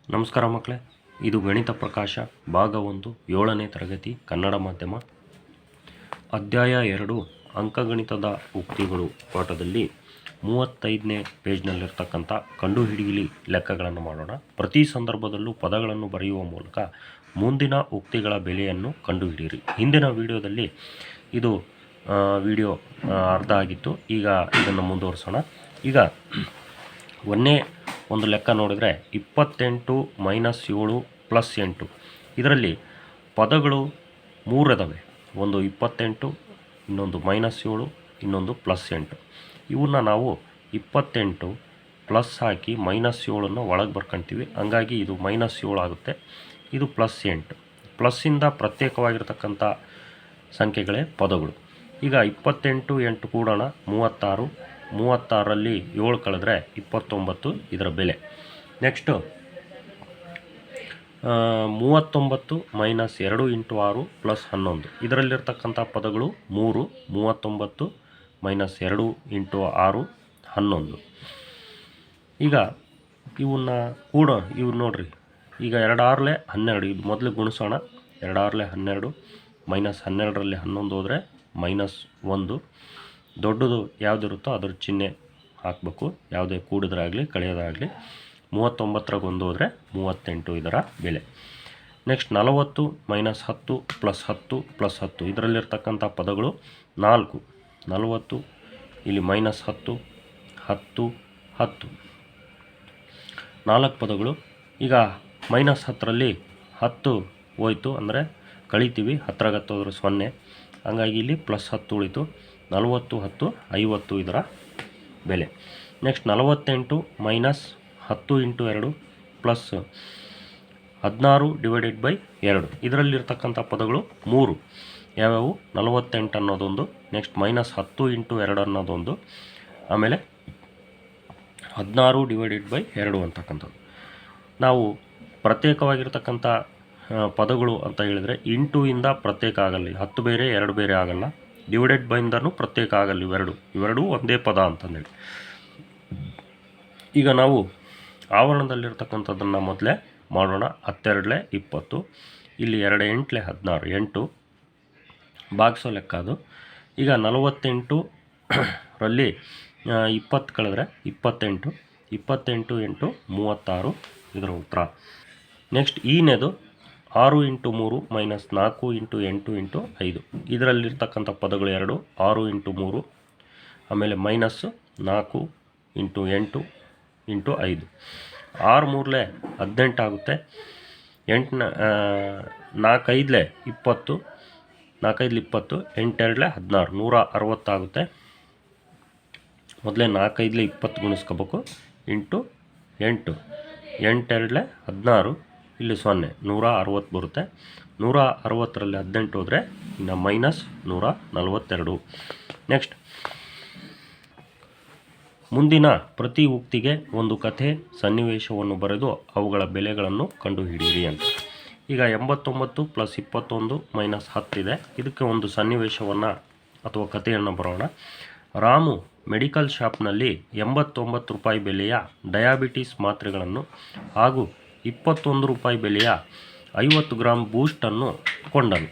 ನಮಸ್ಕಾರ ಮಕ್ಕಳೇ, ಇದು ಗಣಿತ ಪ್ರಕಾಶ ಭಾಗ 1 7ನೇ ತರಗತಿ ಕನ್ನಡ ಮಾಧ್ಯಮ ಅಧ್ಯಾಯ 2 ಅಂಕಗಣಿತದ ಉಕ್ತಿಗಳು ಪಾಠದಲ್ಲಿ 35ನೇ ಪೇಜ್ನಲ್ಲಿರ್ತಕ್ಕಂಥ ಕಂಡುಹಿಡಿಯಲಿ ಲೆಕ್ಕಗಳನ್ನು ಮಾಡೋಣ. ಪ್ರತಿ ಸಂದರ್ಭದಲ್ಲೂ ಪದಗಳನ್ನು ಬರೆಯುವ ಮೂಲಕ ಮುಂದಿನ ಉಕ್ತಿಗಳ ಬೆಲೆಯನ್ನು ಕಂಡುಹಿಡಿಯಿರಿ. ಹಿಂದಿನ ವಿಡಿಯೋದಲ್ಲಿ ಇದು ವಿಡಿಯೋ ಅರ್ಧ ಆಗಿತ್ತು. ಈಗ ಇದನ್ನು ಮುಂದುವರಿಸೋಣ. ಈಗ ಒಂದೇ ಒಂದು ಲೆಕ್ಕ ನೋಡಿದರೆ 28 - 7 + 8. ಇದರಲ್ಲಿ ಪದಗಳು 3 ಇದ್ದಾವೆ. ಒಂದು 28, ಇನ್ನೊಂದು -7, ಇನ್ನೊಂದು +8. ಇವನ್ನ ನಾವು 28 ಪ್ಲಸ್ ಹಾಕಿ -7 ಒಳಗೆ ಬರ್ಕೊಳ್ತೀವಿ. ಹಂಗಾಗಿ ಇದು -7 ಆಗುತ್ತೆ. ಇದು +8. ಪ್ಲಸ್ಸಿಂದ ಪ್ರತ್ಯೇಕವಾಗಿರ್ತಕ್ಕಂಥ ಸಂಖ್ಯೆಗಳೇ ಪದಗಳು. ಈಗ 28 8 ಕೂಡೋಣ 36. 36ರಲ್ಲಿ 7 ಕಳೆದ್ರೆ 29 ಇದರ ಬೆಲೆ. ನೆಕ್ಸ್ಟು 39 - 2 × 6 + 11. ಇದರಲ್ಲಿರ್ತಕ್ಕಂಥ ಪದಗಳು 3. 39 - 2 × 6 11. ಈಗ ಇವನ್ನ ಇವು ನೋಡ್ರಿ. ಈಗ 2 6 12. ಇದು ಮೊದಲು ಗುಣಿಸೋಣ. 2 6 12 -12ರಲ್ಲಿ 11 ಹೋದರೆ -1. ದೊಡ್ಡದು ಯಾವುದಿರುತ್ತೋ ಅದ್ರ ಚಿಹ್ನೆ ಹಾಕಬೇಕು, ಯಾವುದೇ ಕೂಡಿದ್ರೆ ಆಗಲಿ ಕಳೆಯೋದಾಗಲಿ. 39ರಾಗ 1 ಹೋದರೆ 38 ಇದರ ಬೆಲೆ. ನೆಕ್ಸ್ಟ್ 40 - 10 + 10 + 10. ಇದರಲ್ಲಿರ್ತಕ್ಕಂಥ ಪದಗಳು 4. 40 ಇಲ್ಲಿ -10 10 10 4 ಪದಗಳು. ಈಗ -10ರಲ್ಲಿ 10 ಹೋಯ್ತು ಅಂದರೆ ಕಳಿತೀವಿ. 10ರಾಗ 10 ಹೋದರೆ 0. ಹಂಗಾಗಿ ಇಲ್ಲಿ +10 ಉಳಿತು. 40 10 50 ಇದರ ಬೆಲೆ. ನೆಕ್ಸ್ಟ್ 48 - 10 × 2 + 16/2. ಇದರಲ್ಲಿರ್ತಕ್ಕಂಥ ಪದಗಳು 3. ಯಾವ್ಯಾವು? 48 ಅನ್ನೋದೊಂದು, ನೆಕ್ಸ್ಟ್ -10 × 2 ಅನ್ನೋದೊಂದು, ಆಮೇಲೆ 16/2 ಅಂತಕ್ಕಂಥದ್ದು. ನಾವು ಪ್ರತ್ಯೇಕವಾಗಿರ್ತಕ್ಕಂಥ ಪದಗಳು ಅಂತ ಹೇಳಿದರೆ ಇಂದ ಪ್ರತ್ಯೇಕ ಆಗಲ್ಲ. 10 ಬೇರೆ 2 ಬೇರೆ ಆಗಲ್ಲ. ಡಿವೈಡೆಡ್ ಬೈಂದನೂ ಪ್ರತ್ಯೇಕ ಆಗಲ್ಲ. ಇವೆರಡೂ ಒಂದೇ ಪದ ಅಂತಂದೇಳಿ. ಈಗ ನಾವು ಆವರಣದಲ್ಲಿರ್ತಕ್ಕಂಥದ್ದನ್ನು ಮೊದಲೇ ಮಾಡೋಣ. 10 2 20. ಇಲ್ಲಿ 2 8 16. 8 ಭಾಗಿಸೋ ಲೆಕ್ಕ ಅದು. ಈಗ 48ರಲ್ಲಿ 20 ಕಳೆದ್ರೆ 28. 28 8 36 ಇದರ ಉತ್ತರ. ನೆಕ್ಸ್ಟ್ ಈನೇದು 6 × 3 - 4 × 8 × 5. ಇದರಲ್ಲಿರ್ತಕ್ಕಂಥ ಪದಗಳು 2. 6 × 3, ಆಮೇಲೆ -4 × 8 × 5. 6 3 18 ಆಗುತ್ತೆ. 4 5 20. 4 5 20. 8 2 16. 160 ಆಗುತ್ತೆ. ಮೊದಲೇ 4 5 20 ಗುಣಿಸ್ಕೋಬೇಕು. ಇಂಟು 8. 8 2 16. ಇಲ್ಲಿ 0. 160 ಬರುತ್ತೆ. 160ರಲ್ಲಿ 18 ಹೋದರೆ ಇನ್ನು -142. ನೆಕ್ಸ್ಟ್ ಮುಂದಿನ ಪ್ರತಿ ಉಕ್ತಿಗೆ ಒಂದು ಕಥೆ ಸನ್ನಿವೇಶವನ್ನು ಬರೆದು ಅವುಗಳ ಬೆಲೆಗಳನ್ನು ಕಂಡುಹಿಡಿಯಿರಿ ಅಂತ. ಈಗ 89 + 21 - 10 ಇದೆ. ಇದಕ್ಕೆ ಒಂದು ಸನ್ನಿವೇಶವನ್ನು ಅಥವಾ ಕಥೆಯನ್ನು ಬರೋಣ. ರಾಮು ಮೆಡಿಕಲ್ ಶಾಪ್ನಲ್ಲಿ 89 ರೂಪಾಯಿ ಬೆಲೆಯ ಡಯಾಬಿಟಿಸ್ ಮಾತ್ರೆಗಳನ್ನು ಹಾಗೂ 21 ರೂಪಾಯಿ ಬೆಲೆಯ 50 ಗ್ರಾಂ ಬೂಸ್ಟನ್ನು ಕೊಂಡನು.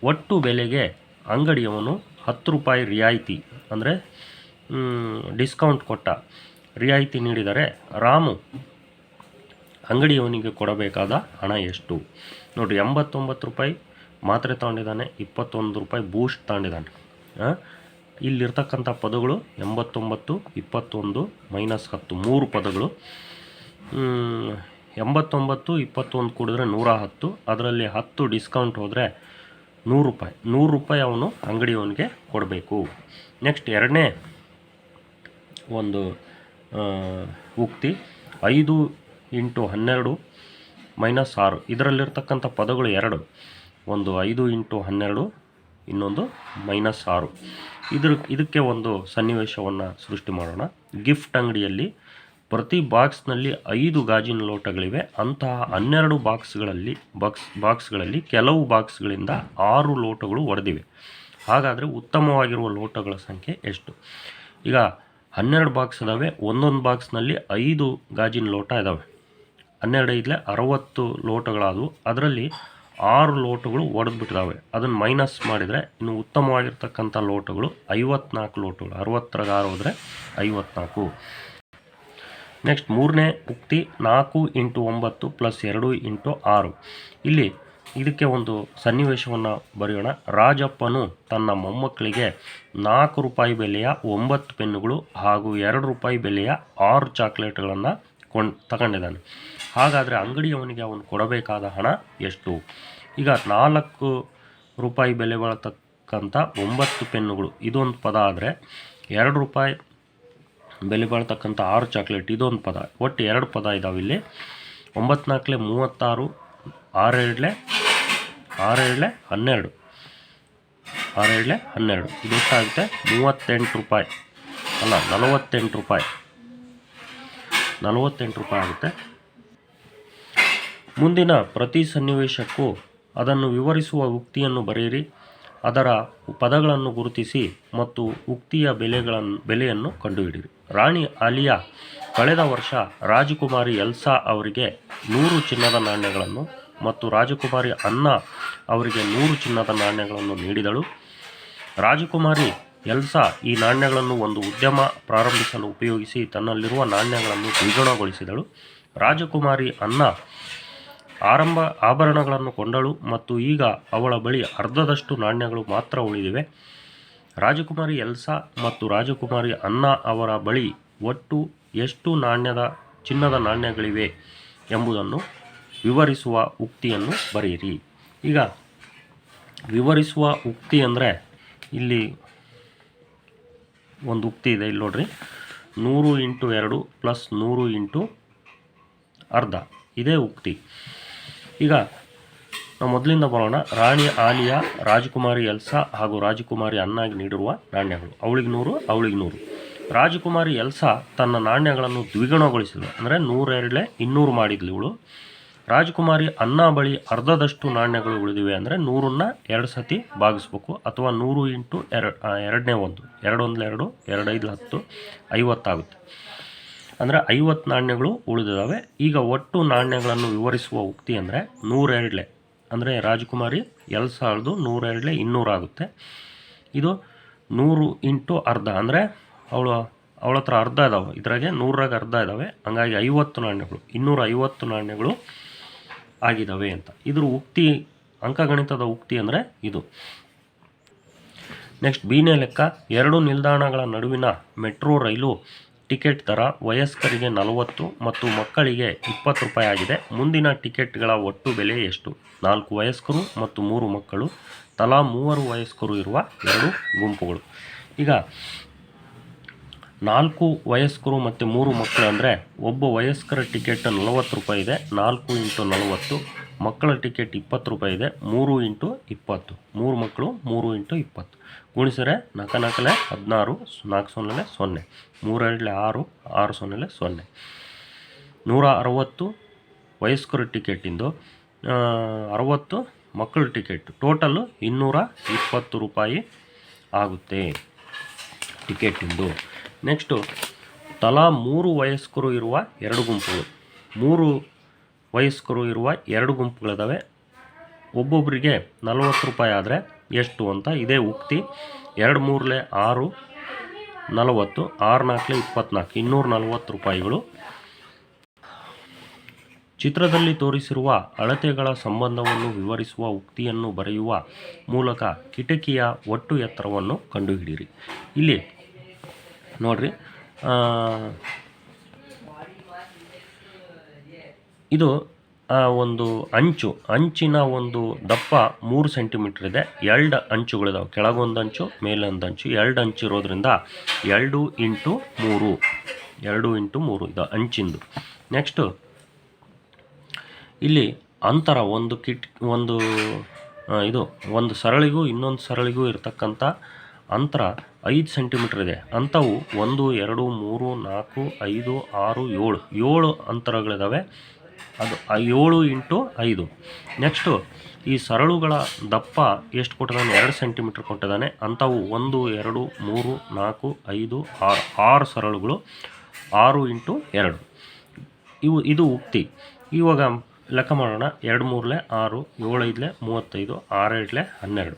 ಒಟ್ಟು ಬೆಲೆಗೆ ಅಂಗಡಿಯವನು 10 ರೂಪಾಯಿ ರಿಯಾಯಿತಿ ಅಂದರೆ ಡಿಸ್ಕೌಂಟ್ ಕೊಟ್ಟ. ರಿಯಾಯಿತಿ ನೀಡಿದರೆ ರಾಮು ಅಂಗಡಿಯವನಿಗೆ ಕೊಡಬೇಕಾದ ಹಣ ಎಷ್ಟು? ನೋಡಿರಿ, 89 ರೂಪಾಯಿ ಮಾತ್ರೆ ತಗೊಂಡಿದ್ದಾನೆ, 21 ರೂಪಾಯಿ ಬೂಸ್ಟ್ ತಗೊಂಡಿದ್ದಾನೆ. ಇಲ್ಲಿರ್ತಕ್ಕಂಥ ಪದಗಳು 89 21 -10 3 ಪದಗಳು. 89 21 ಕೂಡಿದ್ರೆ 110. ಅದರಲ್ಲಿ 10 ಡಿಸ್ಕೌಂಟ್ ಹೋದರೆ 100 ರೂಪಾಯಿ. 100 ರೂಪಾಯಿ ಅವನು ಅಂಗಡಿಯವನಿಗೆ ಕೊಡಬೇಕು. ನೆಕ್ಸ್ಟ್ ಎರಡನೇ ಒಂದು ಉಕ್ತಿ 5 × 12 - 6. ಇದರಲ್ಲಿರ್ತಕ್ಕಂಥ ಪದಗಳು 2. ಒಂದು 5 × 12, ಇನ್ನೊಂದು -6. ಇದಕ್ಕೆ ಒಂದು ಸನ್ನಿವೇಶವನ್ನು ಸೃಷ್ಟಿ ಮಾಡೋಣ. ಗಿಫ್ಟ್ ಅಂಗಡಿಯಲ್ಲಿ ಪ್ರತಿ ಬಾಕ್ಸ್ನಲ್ಲಿ 5 ಗಾಜಿನ ಲೋಟಗಳಿವೆ. ಅಂತಹ 12 ಬಾಕ್ಸ್ಗಳಲ್ಲಿ ಕೆಲವು ಬಾಕ್ಸ್ಗಳಿಂದ 6 ಲೋಟಗಳು ಒಡೆದಿವೆ. ಹಾಗಾದರೆ ಉತ್ತಮವಾಗಿರುವ ಲೋಟಗಳ ಸಂಖ್ಯೆ ಎಷ್ಟು? ಈಗ 12 ಬಾಕ್ಸ್ ಇದ್ದಾವೆ. ಒಂದೊಂದು ಬಾಕ್ಸ್ನಲ್ಲಿ 5 ಗಾಜಿನ ಲೋಟ ಇದ್ದಾವೆ. 12 ಐದಲೆ 60 ಲೋಟಗಳಾದವು. ಅದರಲ್ಲಿ 6 ಲೋಟಗಳು ಒಡೆದ್ಬಿಟ್ಟಿದ್ದಾವೆ. ಅದನ್ನು ಮೈನಸ್ ಮಾಡಿದರೆ ಇನ್ನು ಉತ್ತಮವಾಗಿರ್ತಕ್ಕಂಥ ಲೋಟಗಳು 54 ಲೋಟಗಳು. 60ರಾಗ 6 ಹೋದರೆ 54. ನೆಕ್ಸ್ಟ್ ಮೂರನೇ ಉಕ್ತಿ 4 × 9 + 2 × 6. ಇಲ್ಲಿ ಇದಕ್ಕೆ ಒಂದು ಸನ್ನಿವೇಶವನ್ನು ಬರೆಯೋಣ. ರಾಜಪ್ಪನು ತನ್ನ ಮೊಮ್ಮಕ್ಕಳಿಗೆ 4 ರೂಪಾಯಿ ಬೆಲೆಯ 9 ಪೆನ್ನುಗಳು ಹಾಗೂ 2 ರೂಪಾಯಿ ಬೆಲೆಯ 6 ಚಾಕ್ಲೇಟ್ಗಳನ್ನು ತಗೊಂಡಿದ್ದಾನೆ. ಹಾಗಾದರೆ ಅಂಗಡಿಯವನಿಗೆ ಅವನು ಕೊಡಬೇಕಾದ ಹಣ ಎಷ್ಟು? ಈಗ 4 ರೂಪಾಯಿ ಬೆಲೆ ಬಾಳ್ತಕ್ಕಂಥ 9 ಪೆನ್ನುಗಳು ಇದೊಂದು ಪದ ಆದರೆ, 2 ರೂಪಾಯಿ ಬೆಲೆ ಬಾಳ್ತಕ್ಕಂಥ 6 ಚಾಕ್ಲೇಟ್ ಇದೊಂದು ಪದ. ಒಟ್ಟು 2 ಪದ ಇದಾವೆ ಇಲ್ಲಿ. 9 4 36, 6 7 12, 6 7 12. ಇದೆಷ್ಟಾಗುತ್ತೆ? 38 ರೂಪಾಯಿ ಅಲ್ಲ 48 ರೂಪಾಯಿ. 48 ರೂಪಾಯಿ ಆಗುತ್ತೆ. ಮುಂದಿನ ಪ್ರತಿ ಸನ್ನಿವೇಶಕ್ಕೂ ಅದನ್ನು ವಿವರಿಸುವ ಉಕ್ತಿಯನ್ನು ಬರೆಯಿರಿ. ಅದರ ಪದಗಳನ್ನು ಗುರುತಿಸಿ ಮತ್ತು ಉಕ್ತಿಯ ಬೆಲೆಯನ್ನು ಕಂಡುಹಿಡಿಯಿರಿ. ರಾಣಿ ಆಲಿಯಾ ಕಳೆದ ವರ್ಷ ರಾಜಕುಮಾರಿ ಎಲ್ಸಾ ಅವರಿಗೆ 100 ಚಿನ್ನದ ನಾಣ್ಯಗಳನ್ನು ಮತ್ತು ರಾಜಕುಮಾರಿ ಅನ್ನಾ ಅವರಿಗೆ 100 ಚಿನ್ನದ ನಾಣ್ಯಗಳನ್ನು ನೀಡಿದಳು. ರಾಜಕುಮಾರಿ ಎಲ್ಸಾ ಈ ನಾಣ್ಯಗಳನ್ನು ಒಂದು ಉದ್ಯಮ ಪ್ರಾರಂಭಿಸಲು ಉಪಯೋಗಿಸಿ ತನ್ನಲ್ಲಿರುವ ನಾಣ್ಯಗಳನ್ನು ದ್ವಿಗುಣಗೊಳಿಸಿದಳು. ರಾಜಕುಮಾರಿ ಅನ್ನಾ ಆಭರಣಗಳನ್ನು ಕೊಂಡಳು ಮತ್ತು ಈಗ ಅವಳ ಬಳಿ ಅರ್ಧದಷ್ಟು ನಾಣ್ಯಗಳು ಮಾತ್ರ ಉಳಿದಿವೆ. ರಾಜಕುಮಾರಿ ಎಲ್ಸಾ ಮತ್ತು ರಾಜಕುಮಾರಿ ಅನ್ನಾ ಅವರ ಬಳಿ ಒಟ್ಟು ಎಷ್ಟು ಚಿನ್ನದ ನಾಣ್ಯಗಳಿವೆ ಎಂಬುದನ್ನು ವಿವರಿಸುವ ಉಕ್ತಿಯನ್ನು ಬರೆಯಿರಿ. ಈಗ ವಿವರಿಸುವ ಉಕ್ತಿ ಅಂದರೆ ಇಲ್ಲಿ ಒಂದು ಉಕ್ತಿ ಇದೆ, ಇಲ್ಲಿ ನೋಡ್ರಿ. 100 × 2 + 100 × ಅರ್ಧ ಇದೇ ಉಕ್ತಿ. ಈಗ ನಾವು ಮೊದಲಿಂದ ಬರೋಣ. ರಾಣಿ ಆಲಿಯಾ ರಾಜಕುಮಾರಿ ಎಲ್ಸಾ ಹಾಗೂ ರಾಜಕುಮಾರಿ ಅನ್ನಾಗಿ ನೀಡಿರುವ ನಾಣ್ಯಗಳು. ಅವಳಿಗೆ 100, ಅವಳಿಗೆ 100. ರಾಜಕುಮಾರಿ ಎಲ್ಸಾ ತನ್ನ ನಾಣ್ಯಗಳನ್ನು ದ್ವಿಗುಣಗೊಳಿಸಿದಳು, ಅಂದರೆ 102 200 ಮಾಡಿದ್ಲು ಇವಳು. ರಾಜಕುಮಾರಿ ಅನ್ನಾ ಬಳಿ ಅರ್ಧದಷ್ಟು ನಾಣ್ಯಗಳು ಉಳಿದಿವೆ, ಅಂದರೆ 100ನ್ನ 2 ಸತಿ ಭಾಗಿಸ್ಬೇಕು, ಅಥವಾ 100 × 2ನೇ 1, 2 1 2, 2 5 10, 50 ಆಗುತ್ತೆ. ಅಂದರೆ 50 ನಾಣ್ಯಗಳು ಉಳಿದಿದ್ದಾವೆ. ಈಗ ಒಟ್ಟು ನಾಣ್ಯಗಳನ್ನು ವಿವರಿಸುವ ಉಕ್ತಿ ಅಂದರೆ 102, ಅಂದರೆ ರಾಜಕುಮಾರಿ ಎಲ್ಸಾಳ್ದು 102 200 ಆಗುತ್ತೆ. ಇದು 100 × ಅರ್ಧ, ಅಂದರೆ ಅವಳ ಹತ್ರ ಅರ್ಧ ಇದ್ದಾವೆ. ಇದ್ರಾಗೆ 100ರಾಗ ಅರ್ಧ ಇದ್ದಾವೆ, ಹಂಗಾಗಿ 50 ನಾಣ್ಯಗಳು 250 ನಾಣ್ಯಗಳು ಆಗಿದ್ದಾವೆ ಅಂತ. ಇದ್ರ ಉಕ್ತಿ, ಅಂಕಗಣಿತದ ಉಕ್ತಿ ಅಂದರೆ ಇದು. ನೆಕ್ಸ್ಟ್ ಬಿನೇ ಲೆಕ್ಕ. 2 ನಿಲ್ದಾಣಗಳ ನಡುವಿನ ಮೆಟ್ರೋ ರೈಲು ಟಿಕೆಟ್ ದರ ವಯಸ್ಕರಿಗೆ 40 ಮತ್ತು ಮಕ್ಕಳಿಗೆ 20 ರೂಪಾಯಿ ಆಗಿದೆ. ಮುಂದಿನ ಟಿಕೆಟ್ಗಳ ಒಟ್ಟು ಬೆಲೆ ಎಷ್ಟು? 4 ವಯಸ್ಕರು ಮತ್ತು 3 ಮಕ್ಕಳು, ತಲಾ 3 ವಯಸ್ಕರು ಇರುವ 2 ಗುಂಪುಗಳು. ಈಗ 4 ವಯಸ್ಕರು ಮತ್ತು 3 ಮಕ್ಕಳು ಅಂದರೆ ಒಬ್ಬ ವಯಸ್ಕರ ಟಿಕೆಟ್ 40 ರೂಪಾಯಿ ಇದೆ, 4 × 40. ಮಕ್ಕಳ ಟಿಕೆಟ್ 20 ರೂಪಾಯಿ ಇದೆ, 3 × 20. 3 ಮಕ್ಕಳು 3 × 20 ಗುಣಿಸಿದರೆ 4 4 16, 4 0 0, 3 2 6, 6 0 0. 160 ವಯಸ್ಕರ ಟಿಕೆಟಿಂದು, 60 ಮಕ್ಕಳ ಟಿಕೆಟ್, ಟೋಟಲ್ಲು 220 ರೂಪಾಯಿ ಆಗುತ್ತೆ ಟಿಕೆಟಿಂದು. ನೆಕ್ಸ್ಟು ತಲಾ 3 ವಯಸ್ಕರು ಇರುವ 2 ಗುಂಪುಗಳು. 3 ವಯಸ್ಕರು ಇರುವ 2 ಗುಂಪುಗಳಿದ್ದಾವೆ. ಒಬ್ಬೊಬ್ಬರಿಗೆ 40 ರೂಪಾಯಿ ಆದರೆ ಎಷ್ಟು ಅಂತ ಇದೇ ಉಕ್ತಿ. 2 3 6, 40, 6 4 24, 240 ರೂಪಾಯಿಗಳು. ಚಿತ್ರದಲ್ಲಿ ತೋರಿಸಿರುವ ಅಳತೆಗಳ ಸಂಬಂಧವನ್ನು ವಿವರಿಸುವ ಉಕ್ತಿಯನ್ನು ಬರೆಯುವ ಮೂಲಕ ಕಿಟಕಿಯ ಒಟ್ಟು ಎತ್ತರವನ್ನು ಕಂಡುಹಿಡಿಯಿರಿ. ಇಲ್ಲಿ ನೋಡ್ರಿ, ಇದು ಒಂದು ಅಂಚಿನ ಒಂದು ದಪ್ಪ 3 ಸೆಂಟಿಮೀಟರ್ ಇದೆ. 2 ಅಂಚುಗಳಿದಾವೆ, ಕೆಳಗೊಂದು ಅಂಚು ಮೇಲೊಂದು ಅಂಚು. 2 ಅಂಚು ಇರೋದ್ರಿಂದ 2 × 3, 2 × 3 ಇದು ಅಂಚಿಂದು. ನೆಕ್ಸ್ಟು ಇಲ್ಲಿ ಅಂತರ ಒಂದು ಸರಳಿಗೂ ಇನ್ನೊಂದು ಸರಳಿಗೂ ಇರತಕ್ಕಂಥ ಅಂತರ 5 ಸೆಂಟಿಮೀಟರ್ ಇದೆ. ಅಂಥವು 1 2 3 4 5 6 7 7 ಅಂತರಗಳಿದ್ದಾವೆ. ಅದು 7 × 5. ನೆಕ್ಸ್ಟು ಈ ಸರಳುಗಳ ದಪ್ಪ ಎಷ್ಟು ಕೊಟ್ಟಿದ್ದಾನೆ? 2 ಸೆಂಟಿಮೀಟರ್ ಕೊಟ್ಟಿದ್ದಾನೆ. ಅಂಥವು 1 2 3 4 5 6 ಸರಳುಗಳು 6 × 2. ಇದು ಉಕ್ತಿ. ಇವಾಗ ಲೆಕ್ಕ ಮಾಡೋಣ. 2 3 6, 7 5 35, 6 8 12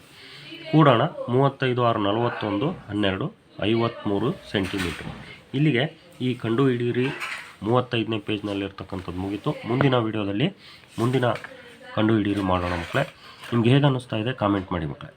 ಕೂಡೋಣ. 35 6 41, 12 53 ಸೆಂಟಿಮೀಟ್ರ್. ಇಲ್ಲಿಗೆ ಈ ಕಂಡು ಹಿಡಿಯಿರಿ 35ನೇ ಪೇಜ್ನಲ್ಲಿರ್ತಕ್ಕಂಥದ್ದು ಮುಗೀತು. ಮುಂದಿನ ವಿಡಿಯೋದಲ್ಲಿ ಮುಂದಿನ ಕಂಡು ಹಿಡಿಯಿರಿ ಮಾಡೋಣ ಮಕ್ಕಳೇ. ನಿಮ್ಗೆ ಹೇಗೆ ಅನ್ನಿಸ್ತಾ ಇದೆ ಕಾಮೆಂಟ್ ಮಾಡಿ ಮಕ್ಕಳೇ.